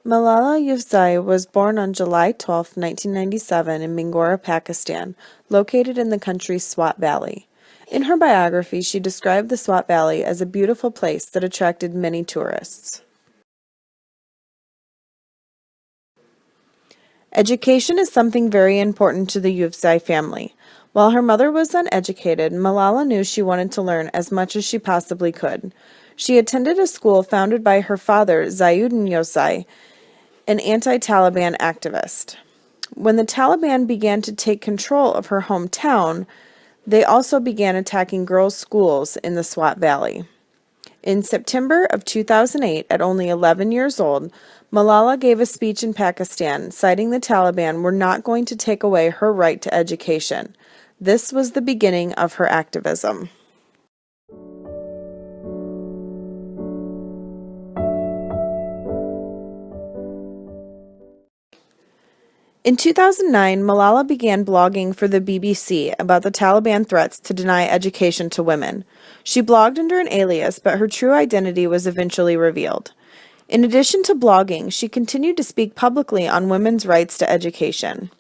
Malala Yousafzai was born on July 12, 1997 in Mingora, Pakistan, located in the country's Swat Valley. In her biography, she described the Swat Valley as a beautiful place that attracted many tourists. Education is something very important to the Yousafzai family. While her mother was uneducated, Malala knew she wanted to learn as much as she possibly could. She attended a school founded by her father, Zayuddin Yousafzai, an anti-Taliban activist. When the Taliban began to take control of her hometown, they also began attacking girls' schools in the Swat Valley. In September of 2008, at only 11 years old, Malala gave a speech in Pakistan citing the Taliban were not going to take away her right to education. This was the beginning of her activism. In 2009, Malala began blogging for the BBC about the Taliban threats to deny education to women. She blogged under an alias, but her true identity was eventually revealed. In addition to blogging, she continued to speak publicly on women's rights to education.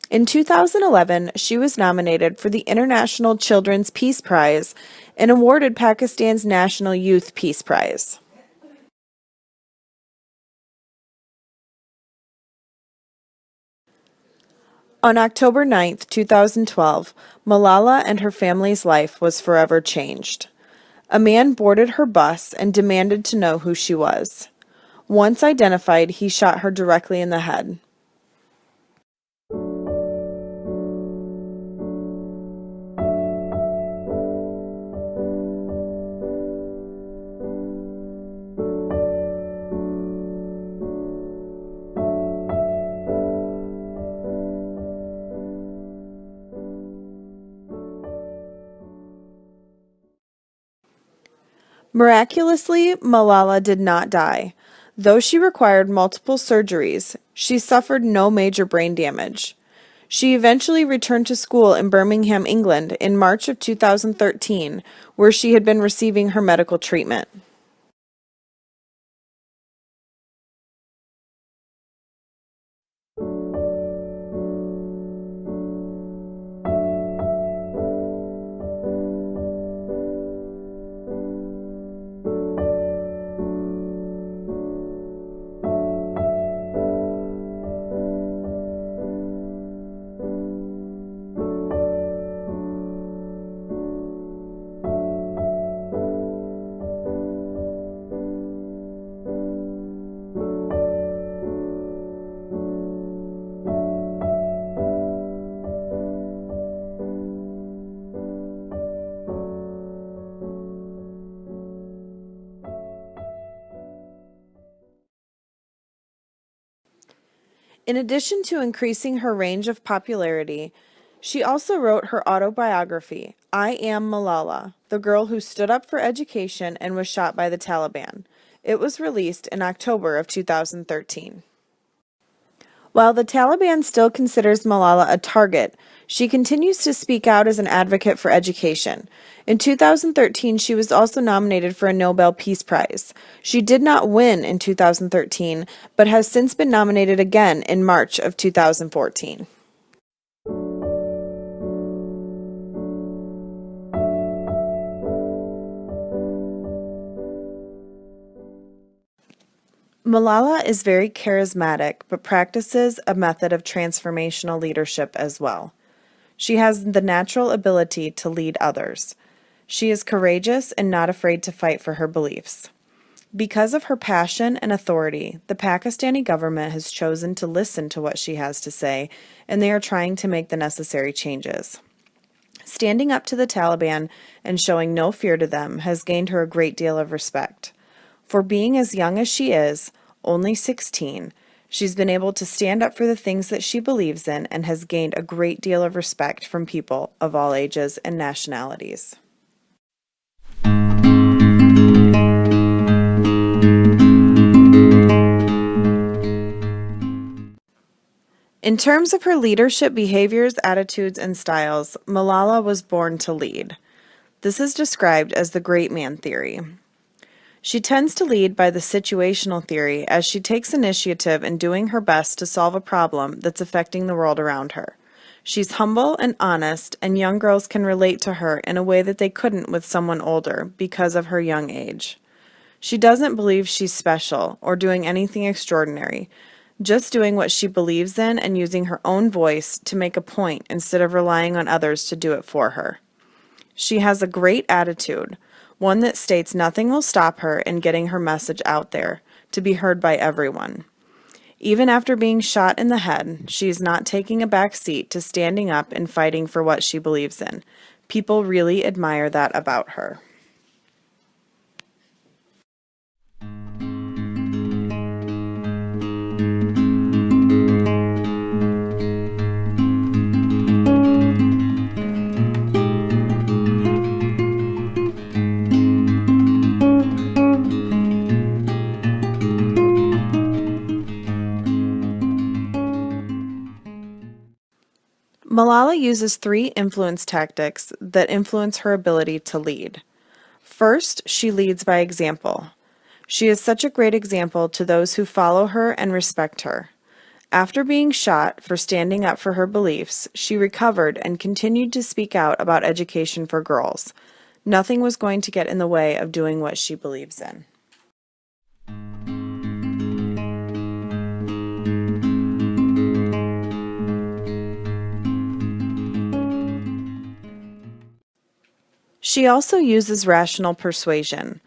In 2011, she was nominated for the International Children's Peace Prize and awarded Pakistan's National Youth Peace Prize. On October 9, 2012, Malala and her family's life was forever changed. A man boarded her bus and demanded to know who she was. Once identified, he shot her directly in the head. Miraculously, Malala did not die. Though she required multiple surgeries, she suffered no major brain damage. She eventually returned to school in Birmingham, England in March of 2013, where she had been receiving her medical treatment. In addition to increasing her range of popularity, she also wrote her autobiography, I Am Malala, the girl who stood up for education and was shot by the Taliban. It was released in October of 2013. While the Taliban still considers Malala a target, she continues to speak out as an advocate for education. In 2013, she was also nominated for a Nobel Peace Prize. She did not win in 2013, but has since been nominated again in March of 2014. Malala is very charismatic, but practices a method of transformational leadership as well. She has the natural ability to lead others. She is courageous and not afraid to fight for her beliefs. Because of her passion and authority, the Pakistani government has chosen to listen to what she has to say, and they are trying to make the necessary changes. Standing up to the Taliban and showing no fear to them has gained her a great deal of respect. For being as young as she is, only 16, she's been able to stand up for the things that she believes in and has gained a great deal of respect from people of all ages and nationalities. In terms of her leadership behaviors, attitudes, and styles, Malala was born to lead. This is described as the great man theory. She tends to lead by the situational theory as she takes initiative in doing her best to solve a problem that's affecting the world around her. She's humble and honest, and young girls can relate to her in a way that they couldn't with someone older because of her young age. She doesn't believe she's special or doing anything extraordinary, just doing what she believes in and using her own voice to make a point instead of relying on others to do it for her. She has a great attitude, one that states nothing will stop her in getting her message out there to be heard by everyone. Even after being shot in the head, she is not taking a back seat to standing up and fighting for what she believes in. People really admire that about her. Malala uses 3 influence tactics that influence her ability to lead. First, she leads by example. She is such a great example to those who follow her and respect her. After being shot for standing up for her beliefs, she recovered and continued to speak out about education for girls. Nothing was going to get in the way of doing what she believes in. She also uses rational persuasion.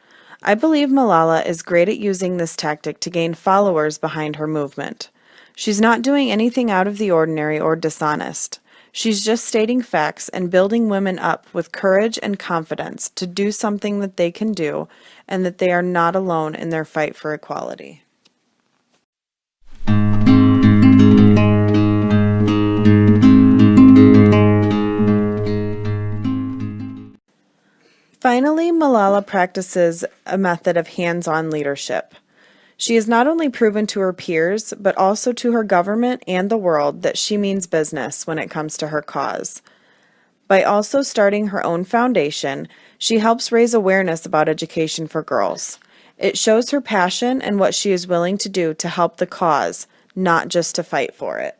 I believe Malala is great at using this tactic to gain followers behind her movement. She's not doing anything out of the ordinary or dishonest. She's just stating facts and building women up with courage and confidence to do something that they can do and that they are not alone in their fight for equality. Finally, Malala practices a method of hands-on leadership. She has not only proven to her peers, but also to her government and the world that she means business when it comes to her cause. By also starting her own foundation, she helps raise awareness about education for girls. It shows her passion and what she is willing to do to help the cause, not just to fight for it.